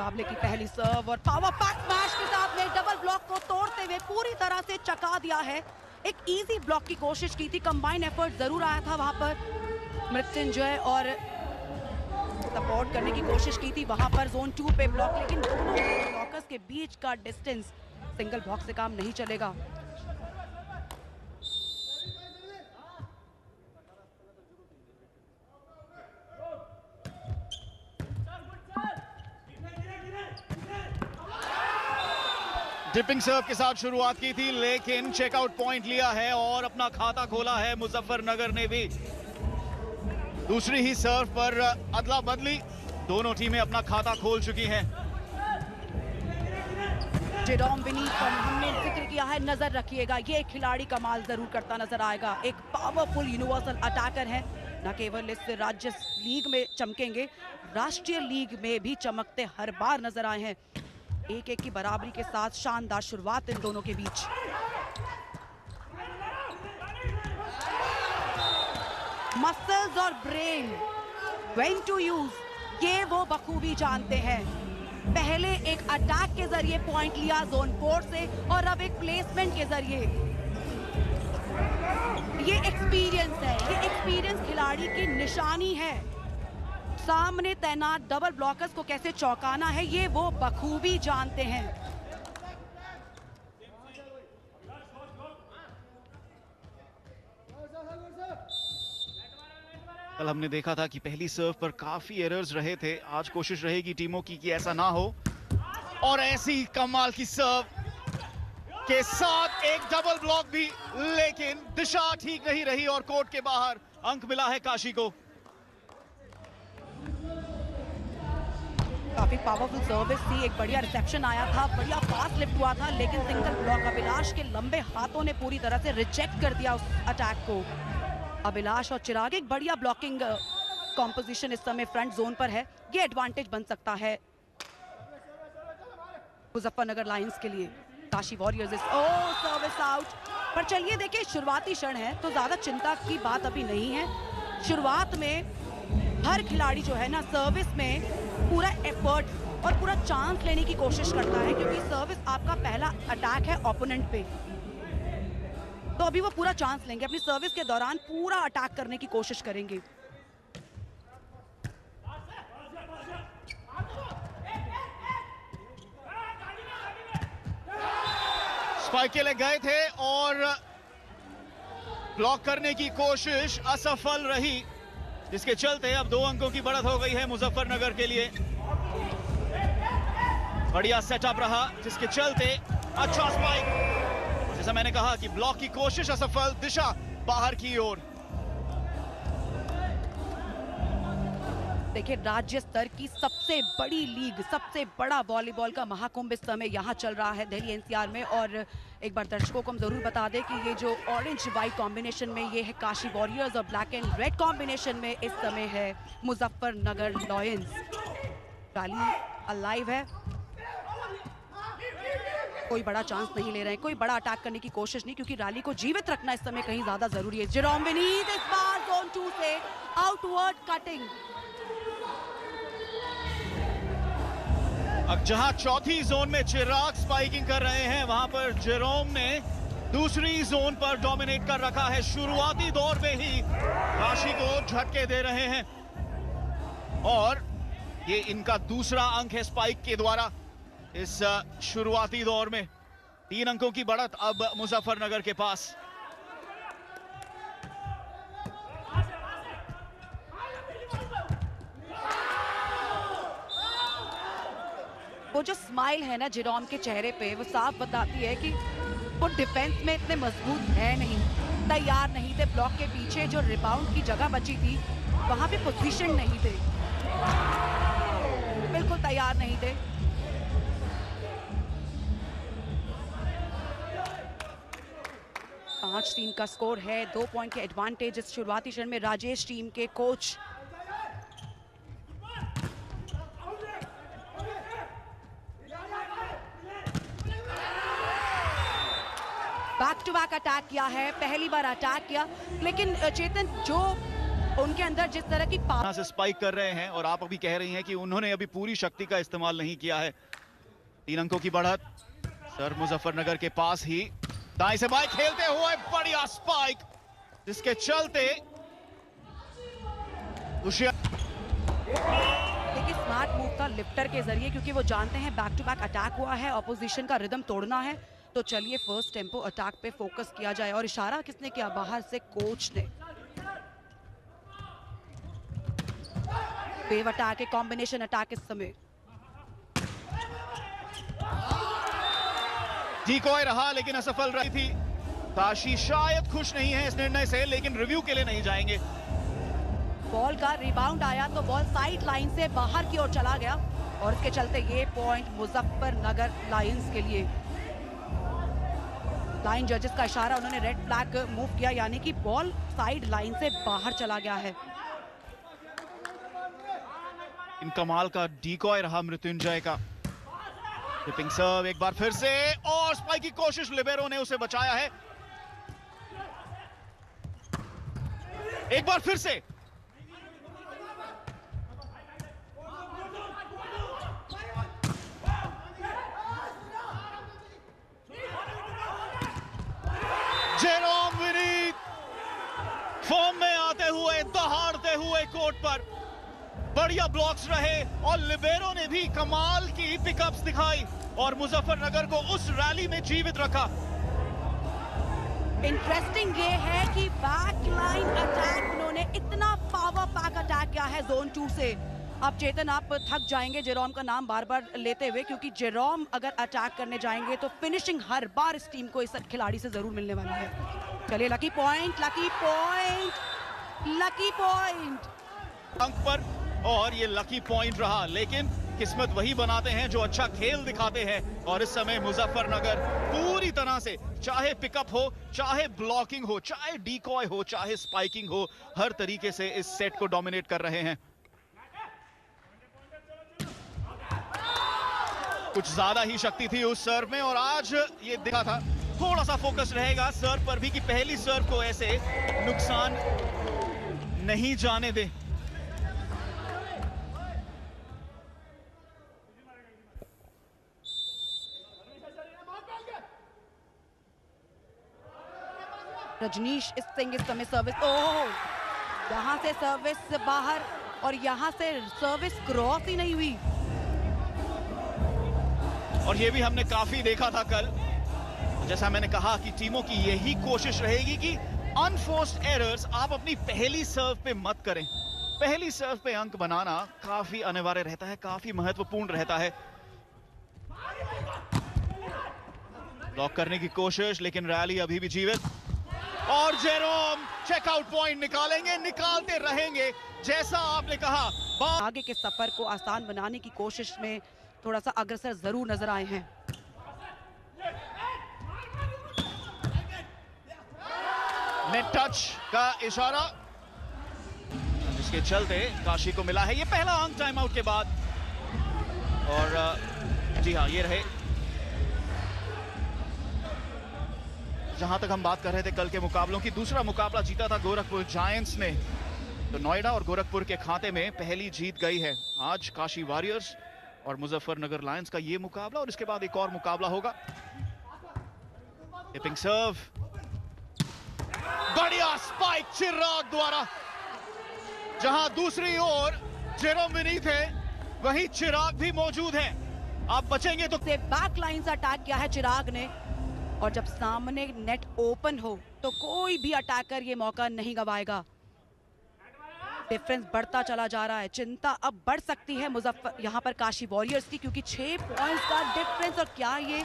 मुकाबले की पहली सर्व और पावर पैक स्मैश के साथ में डबल ब्लॉक को तोड़ते हुए पूरी तरह से चका दिया है। एक इजी ब्लॉक की कोशिश की थी, कंबाइन एफर्ट जरूर आया था वहां पर मृत्युंजय और सपोर्ट करने की कोशिश की थी वहां पर जोन 2 पे ब्लॉक, लेकिन दोनों ब्लॉकर्स के बीच का डिस्टेंस सिंगल ब्लॉक से काम नहीं चलेगा। डिपिंग सर्व के साथ शुरुआत की थी, लेकिन चेकआउट पॉइंट लिया है और अपना खाता खोला है मुजफ्फरनगर ने भी। दूसरी ही सर्व पर अदला बदली, दोनों टीमें अपना खाता खोल चुकी हैं। जेरोम विनीत पर हमने जिक्र किया है, नजर रखिएगा, ये खिलाड़ी कमाल जरूर करता नजर आएगा। एक पावरफुल यूनिवर्सल अटैकर है, न केवल इस राज्य लीग में चमकेंगे, राष्ट्रीय लीग में भी चमकते हर बार नजर आए हैं। 1-1 की बराबरी के साथ शानदार शुरुआत इन दोनों के बीच। मसल्स और ब्रेन व्हेन टू यूज, ये वो बखूबी जानते हैं। पहले एक अटैक के जरिए पॉइंट लिया जोन 4 से और अब एक प्लेसमेंट के जरिए। ये एक्सपीरियंस है, ये एक्सपीरियंस खिलाड़ी की निशानी है। सामने तैनात डबल ब्लॉकर्स को कैसे चौंकाना है, ये वो बखूबी जानते हैं। कल हमने देखा था कि पहली सर्व पर काफी एरर्स रहे थे, आज कोशिश रहेगी टीमों की कि ऐसा ना हो। और ऐसी कमाल की सर्व के साथ एक डबल ब्लॉक भी, लेकिन दिशा ठीक नहीं रही और कोर्ट के बाहर अंक मिला है काशी को। काफी पावरफुल सर्विस थी, एक बढ़िया रिसेप्शन आया था, बढ़िया फास्ट लिफ्ट हुआ था, लेकिन सिंगल ब्लॉक अभिलाष के लंबे हाथों ने पूरी तरह से रिजेक्ट कर दिया उस अटैक को। अभिलाष और चिराग एक बढ़िया ब्लॉकिंग कॉम्पोजिशन इस समय फ्रंट जोन पर है, ये एडवांटेज बन सकता है मुजफ्फरनगर लायंस के लिए। Kashi warriors service out. पर चलिए देखिए, शुरुआती क्षण है तो ज्यादा चिंता की बात अभी नहीं है। शुरुआत में हर खिलाड़ी जो है ना, सर्विस में पूरा एफर्ट और पूरा चांस लेने की कोशिश करता है, क्योंकि सर्विस आपका पहला अटैक है ओपोनेंट पे। तो अभी वो पूरा चांस लेंगे, अपनी सर्विस के दौरान पूरा अटैक करने की कोशिश करेंगे। स्पाइक के लिए गए थे और ब्लॉक करने की कोशिश असफल रही, जिसके चलते अब 2 अंकों की बढ़त हो गई है मुजफ्फरनगर के लिए। बढ़िया सेटअप रहा, जिसके चलते अच्छा स्पाइक। जैसा मैंने कहा कि ब्लॉक की कोशिश असफल, दिशा बाहर की ओर। देखिए, राज्य स्तर की सबसे बड़ी लीग, सबसे बड़ा वॉलीबॉल का महाकुंभ इस समय यहाँ चल रहा है दिल्ली एनसीआर में। और एक बार दर्शकों को हम जरूर बता दें कि ये जो ऑरेंज वाइट कॉम्बिनेशन में ये है काशी वॉरियर्स और ब्लैक एंड रेड कॉम्बिनेशन में इस समय है मुजफ्फरनगर लायंस। रैली अलाइव है, कोई बड़ा चांस नहीं ले रहे हैं, कोई बड़ा अटैक करने की कोशिश नहीं, क्योंकि रैली को जीवित रखना इस समय कहीं ज्यादा जरूरी है। जेरोम विनीत इस बार जोन 2 से आउटवर्ड कटिंग। अब जहां चौथी जोन में चिराग स्पाइकिंग कर रहे हैं, वहां पर जेरोम ने दूसरी जोन पर डोमिनेट कर रखा है। शुरुआती दौर में ही काशी को झटके दे रहे हैं और ये इनका दूसरा अंक है स्पाइक के द्वारा इस शुरुआती दौर में। 3 अंकों की बढ़त अब मुजफ्फरनगर के पास। वो जो स्माइल है ना जेरोम के चेहरे पे, वो साफ बताती है कि वो डिफेंस में इतने मजबूत है नहीं, तैयार नहीं थे। ब्लॉक के पीछे जो रिबाउंड की जगह बची थी, वहां पे पोजीशन नहीं थे, बिल्कुल तैयार नहीं थे। 5-3 का स्कोर है, 2 पॉइंट के एडवांटेज इस शुरुआती क्षण में राजेश टीम के coach. Back to back attack किया है, पहली बार अटैक किया, लेकिन चेतन जो उनके अंदर जिस तरह की यहां से स्पाइक कर रहे हैं और आप अभी कह रही हैं कि उन्होंने अभी पूरी शक्ति का इस्तेमाल नहीं किया है। 3 अंकों की बढ़त सर मुजफ्फरनगर के पास ही दाएं से बाएं खेलते हुए बढ़िया स्पाइक, जिसके चलते देखिए स्मार्ट मूव था लिफ्टर के जरिए, क्योंकि वो जानते हैं बैक टू बैक अटैक हुआ है, ऑपोजिशन का रिदम तोड़ना है। तो चलिए फर्स्ट टेम्पो अटैक पे फोकस किया जाए। और इशारा किसने किया? बाहर से कोच ने। वेव अटैक है, कॉम्बिनेशन अटैक इस समय। डिकॉय रहा लेकिन असफल रही थी। काशी शायद खुश नहीं है इस निर्णय से, लेकिन रिव्यू के लिए नहीं जाएंगे। बॉल का रिबाउंड आया तो बॉल साइड लाइन से बाहर की ओर चला गया और इसके चलते ये पॉइंट मुजफ्फरनगर लायंस के लिए। लाइन जजेस का इशारा, उन्होंने रेड फ्लैग मूव किया, यानी कि बॉल साइड लाइन से बाहर चला गया है। इन कमाल का डिकॉय रहा मृत्युंजय का। टिपिंग सर्व एक बार फिर से और स्पाइक की कोशिश, लिबेरो ने उसे बचाया है। एक बार फिर से जेरोम विनीत फॉर्म में आते हुए, दहाड़ते हुए कोर्ट पर। बढ़िया ब्लॉक्स रहे और लिबेरो ने भी कमाल की पिकअप्स दिखाई और मुजफ्फरनगर को उस रैली में जीवित रखा। इंटरेस्टिंग ये है कि बैक लाइन अटैक उन्होंने इतना पावर पैक अटैक किया है जोन 2 से। अब चेतन आप थक जाएंगे जेरोम का नाम बार बार लेते हुए, क्योंकि जेरोम अगर अटैक करने जाएंगे तो फिनिशिंग हर बार इस टीम को इस खिलाड़ी से जरूर मिलने वाली है। चलिए lucky point, lucky point, lucky point अंक पर, और ये लकी पॉइंट रहा। लेकिन किस्मत वही बनाते हैं जो अच्छा खेल दिखाते हैं, और इस समय मुजफ्फरनगर पूरी तरह से, चाहे पिकअप हो, चाहे ब्लॉकिंग हो, चाहे डिकॉय हो, चाहे स्पाइकिंग हो, हर तरीके से इस सेट को डोमिनेट कर रहे हैं। कुछ ज्यादा ही शक्ति थी उस सर्व में, और आज ये दिखा था थोड़ा सा फोकस रहेगा सर्व पर भी कि पहली सर्व को ऐसे नुकसान नहीं जाने दें। रजनीश सिंह इस समय सर्विस, ओह यहां से सर्विस बाहर और यहां से सर्विस क्रॉस ही नहीं हुई। और ये भी हमने काफी देखा था कल, जैसा मैंने कहा कि टीमों की यही कोशिश रहेगी कि अनफोर्स्ड एरर्स आप अपनी पहली सर्व पे मत करें। पहली सर्व पे अंक बनाना काफी अनिवार्य रहता है, काफी महत्वपूर्ण रहता है। ब्लॉक करने की कोशिश, लेकिन रैली अभी भी जीवित, और जेरोम चेकआउट पॉइंट निकालेंगे, निकालते रहेंगे। जैसा आपने कहा, आगे के सफर को आसान बनाने की कोशिश में थोड़ा सा अग्रसर जरूर नजर आए हैं। नेट टच का इशारा, जिसके चलते काशी को मिला है ये पहला अंक टाइम आउट के बाद। और जी हाँ, ये रहे। जहां तक हम बात कर रहे थे कल के मुकाबलों की, दूसरा मुकाबला जीता था गोरखपुर जायंट्स ने, तो नोएडा और गोरखपुर के खाते में पहली जीत गई है। आज काशी वॉरियर्स और मुजफ्फरनगर लायंस का ये मुकाबला, और इसके बाद एक और मुकाबला होगा। टिपिंग सर्व, बढ़िया स्पाइक चिराग द्वारा। जहां दूसरी ओर जेरोम विनीत है, वहीं चिराग भी मौजूद है। आप बचेंगे तो बैक लाइन से अटैक किया है चिराग ने, और जब सामने नेट ओपन हो तो कोई भी अटैकर ये मौका नहीं गवाएगा। डिफरेंस बढ़ता चला जा रहा है, चिंता अब बढ़ सकती है यहाँ पर काशी वॉरियर्स की, क्योंकि 6 पॉइंट्स का डिफरेंस। और क्या ये,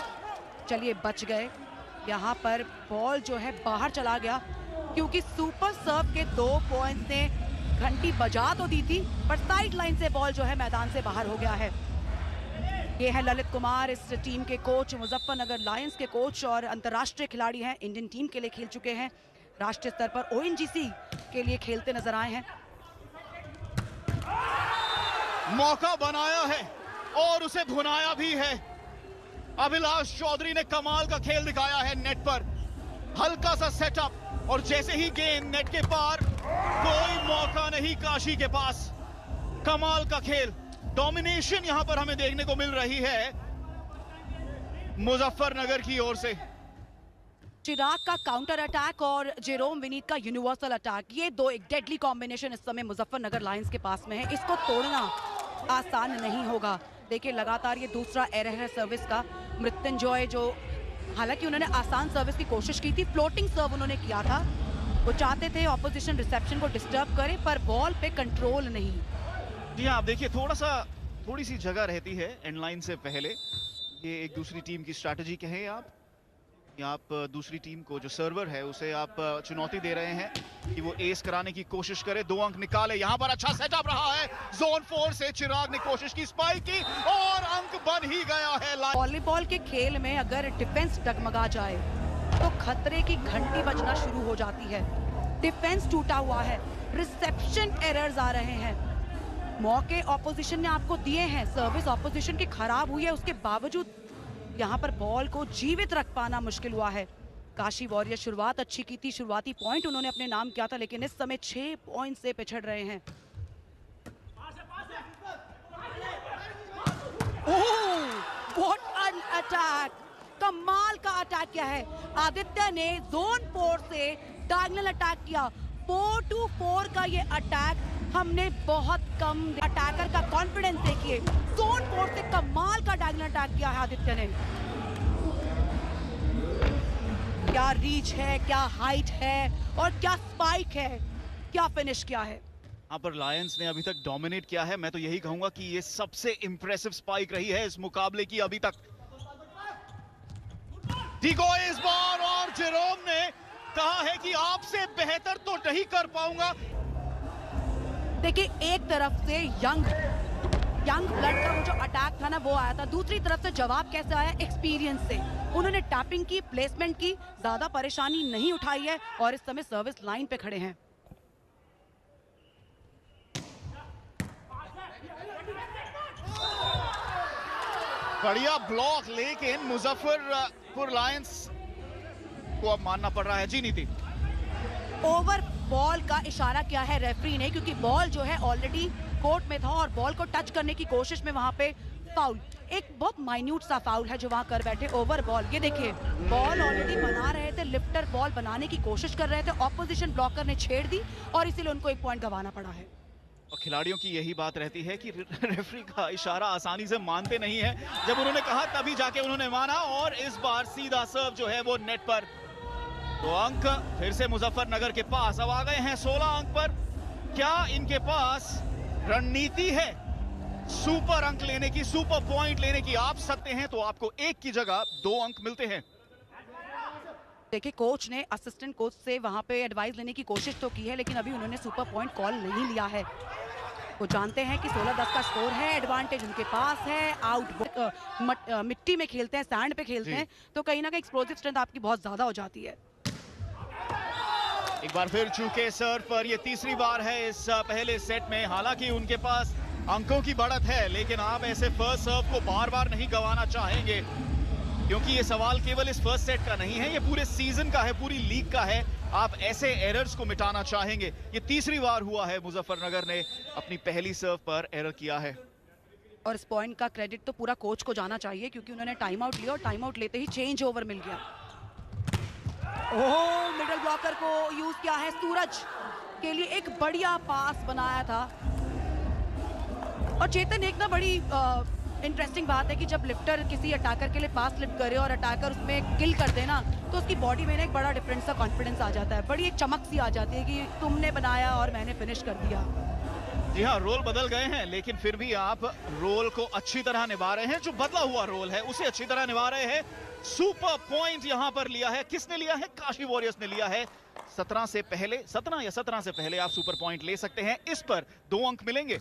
चलिए बच गए। यहाँ पर बॉल जो है बाहर चला गया, क्योंकि सुपर सर्व के 2 पॉइंट्स ने घंटी बजा तो दी थी, पर साइड लाइन से बॉल जो है मैदान से बाहर हो गया है। ये है ललित कुमार, इस टीम के कोच, मुजफ्फरनगर लायंस के कोच, और अंतर्राष्ट्रीय खिलाड़ी हैं, इंडियन टीम के लिए खेल चुके हैं, राष्ट्रीय स्तर पर ONGC के लिए खेलते नजर आए हैं। मौका बनाया है और उसे भुनाया भी है। अभिलाष चौधरी ने कमाल का खेल दिखाया है नेट पर। हल्का सा सेटअप, और जैसे ही गेंद नेट के पार, कोई मौका नहीं काशी के पास। कमाल का खेल, डोमिनेशन यहां पर हमें देखने को मिल रही है मुजफ्फरनगर की ओर से। चिराग का काउंटर अटैक और जेरोम विनीत का यूनिवर्सल अटैक, ये दो एक डेडली कॉम्बिनेशन इस समय मुजफ्फरनगर लायंस के पास में है। इसको तोड़ना आसान नहीं होगा। देखिए लगातार ये दूसरा एरर है सर्विस का। मृत्युंजय जो हालांकि उन्होंने आसान सर्विस की कोशिश की थी, फ्लोटिंग सर्व उन्होंने किया था। वो चाहते थे ऑपोजिशन रिसेप्शन को डिस्टर्ब करें, पर बॉल पे कंट्रोल नहीं। जी हाँ, आप देखिए थोड़ी सी जगह रहती है एंड लाइन से पहले। ये एक दूसरी टीम की स्ट्रैटेजी कहें आप दूसरी टीम को जो सर्वर है उसे आप चुनौती दे रहे हैं कि वो एस कराने की कोशिश करे, 2 अंक निकाले। यहाँ पर अच्छा सेटअप रहा है जोन 4 से। चिराग ने कोशिश की, स्पाइक की और अंक बन ही गया है। वॉलीबॉल के खेल में अगर डिफेंस डगमगा जाए तो खतरे की घंटी बजना शुरू हो जाती है। डिफेंस टूटा हुआ है, रिसेप्शन एरर्स आ रहे हैं, मौके ऑपोजिशन ने आपको दिए हैं, सर्विस ऑपोजिशन की खराब हुई है, उसके बावजूद यहाँ पर बॉल को जीवित रख पाना मुश्किल हुआ है। काशी वॉरियर शुरुआत अच्छी की थी, शुरुआती पॉइंट उन्होंने अपने नाम किया था, लेकिन इस समय 6 पॉइंट से पिछड़ रहे हैं। व्हाट एन अटैक, कमाल का अटैक किया है आदित्य ने। जोन 4 से डायगोनल अटैक किया। 4-4 का ये अटैक हमने बहुत कम अटैकर का कॉन्फिडेंस देखिए। जोन 4 से कमाल का डायगोनल अटैक किया है आदित्य ने। क्या रीच है, क्या हाइट है और क्या स्पाइक है, क्या फिनिश किया है। यहाँ पर लायंस ने अभी तक डोमिनेट किया है। मैं तो यही कहूंगा कि ये सबसे इंप्रेसिव स्पाइक रही है इस मुकाबले की अभी तक। डिगो इस बार, और जेरोम ने कहा है कि आपसे बेहतर तो नहीं कर पाऊंगा। देखिए एक तरफ से यंग ब्लड का वो जो अटैक था ना वो आया था, दूसरी तरफ से जवाब कैसे आया, एक्सपीरियंस से। उन्होंने टैपिंग की, प्लेसमेंट की, ज्यादा परेशानी नहीं उठाई है और इस समय सर्विस लाइन पे खड़े हैं। बढ़िया ब्लॉक, लेकिन मुजफ्फरपुर लायंस को अब मानना पड़ रहा है। जी नीति, ओवर बॉल का इशारा किया है रेफरी ने, क्योंकि बॉल जो है ऑलरेडी कोर्ट में था और बॉल को टच करने की कोशिश में वहां पे फाउल, एक बहुत माइन्यूट सा फाउल है जो वहां कर बैठे। ओवर बॉल, ये देखिए बॉल ऑलरेडी बना रहे थे, लिफ्टर बॉल बनाने की कोशिश कर रहे थे, ऑपोजिशन ब्लॉकर ने छेड़ दी और इसीलिए उनको 1 पॉइंट गंवाना पड़ा है। और खिलाड़ियों की यही बात रहती है कि रेफरी का इशारा आसानी से मानते नहीं है। जब उन्होंने कहा तभी जाके उन्होंने माना, और इस बार सीधा सर्व जो है वो नेट पर। तो अंक फिर से मुजफ्फरनगर के पास अब आ गए हैं 16 अंक पर। क्या इनके पास रणनीति है सुपर अंक लेने की, सुपर पॉइंट लेने की? आप सकते हैं तो आपको 1 की जगह 2 अंक मिलते हैं। देखिए कोच ने असिस्टेंट कोच से वहां पे एडवाइस लेने की कोशिश तो की है, लेकिन अभी उन्होंने सुपर पॉइंट कॉल नहीं लिया है। वो जानते हैं कि 16-10 का स्कोर है, एडवांटेज उनके पास है। आउट मिट्टी में खेलते हैं, सैंड पे खेलते हैं, तो कहीं ना कहीं एक्सप्लोसिव स्ट्रेंथ आपकी बहुत ज्यादा हो जाती है। एक बार फिर चूके सर्व पर, ये तीसरी बार है इस पहले सेट में। हालांकि उनके पास अंकों की बढ़त है, लेकिन आप ऐसे फर्स्ट सर्व को बार बार नहीं गंवाना चाहेंगे, क्योंकि ये सवाल केवल इस फर्स्ट सेट का नहीं है, ये पूरे सीजन का है, पूरी लीग का है। आप ऐसे एरर्स को मिटाना चाहेंगे। ये तीसरी बार हुआ है मुजफ्फरनगर ने अपनी पहली सर्व पर एरर किया है। और इस पॉइंट का क्रेडिट तो पूरा कोच को जाना चाहिए, क्योंकि उन्होंने टाइम आउट लिया और टाइम आउट लेते ही चेंज ओवर मिल गया। ओह, मिडिल ब्लॉकर को यूज किया है, सूरज के लिए एक बढ़िया पास बनाया था। और चेतन, एक ना बड़ी इंटरेस्टिंग बात है कि जब लिफ्टर किसी अटैकर के लिए पास लिफ्ट करे और अटैकर उसमें किल कर देना, तो उसकी बॉडी में एक बड़ा डिफरेंट सा कॉन्फिडेंस आ जाता है, बड़ी एक चमक सी आ जाती है कि तुमने बनाया और मैंने फिनिश कर दिया। जी हाँ, रोल बदल गए हैं, लेकिन फिर भी आप रोल को अच्छी तरह निभा रहे हैं। जो बदला हुआ रोल है उसे अच्छी तरह निभा रहे हैं। सुपर पॉइंट यहां पर लिया है, किसने लिया है? काशी वॉरियर्स ने लिया है। 17 या 17 से पहले आप सुपर पॉइंट ले सकते हैं। इस पर 2 अंक मिलेंगे।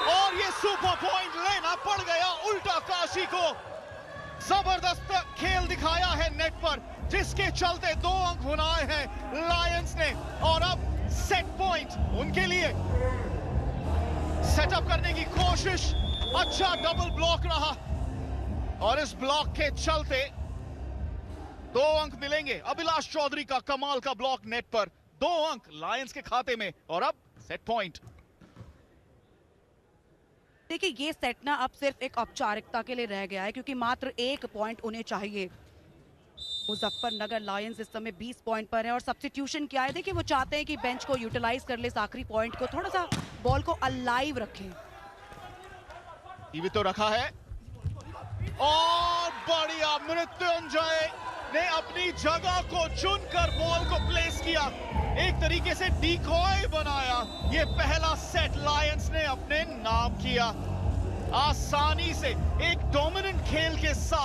और ये सुपर पॉइंट लेना पड़ गया उल्टा काशी को। जबरदस्त खेल दिखाया है नेट पर, जिसके चलते 2 अंक बनाए हैं लायंस ने। और अब सेट पॉइंट उनके लिए। सेटअप करने की कोशिश, अच्छा डबल ब्लॉक रहा, और इस ब्लॉक के चलते 2 अंक मिलेंगे। अभिलाष चौधरी का कमाल का ब्लॉक नेट पर, 2 अंक लायंस के खाते में। और अब सेट पॉइंट। देखिए ये सेट ना अब सिर्फ एक औपचारिकता के लिए रह गया है, क्योंकि मात्र 1 पॉइंट उन्हें चाहिए। मुजफ्फरनगर लायंस इस समय 20 पॉइंट पर है और सब्स्टिट्यूशन क्या है, देखिए वो चाहते हैं कि बेंच को यूटिलाइज कर ले, इस आखिरी पॉइंट को थोड़ा सा बॉल को अलाइव रखें। ये भी तो रखा है और बढ़िया, मृत्युंजय ने अपनी जगह को चुनकर बॉल को प्लेस किया, एक तरीके से डिकॉय बनाया। ये पहला सेट लायंस ने अपने नाम किया, आसानी से एक डोमिनेंट खेल के साथ।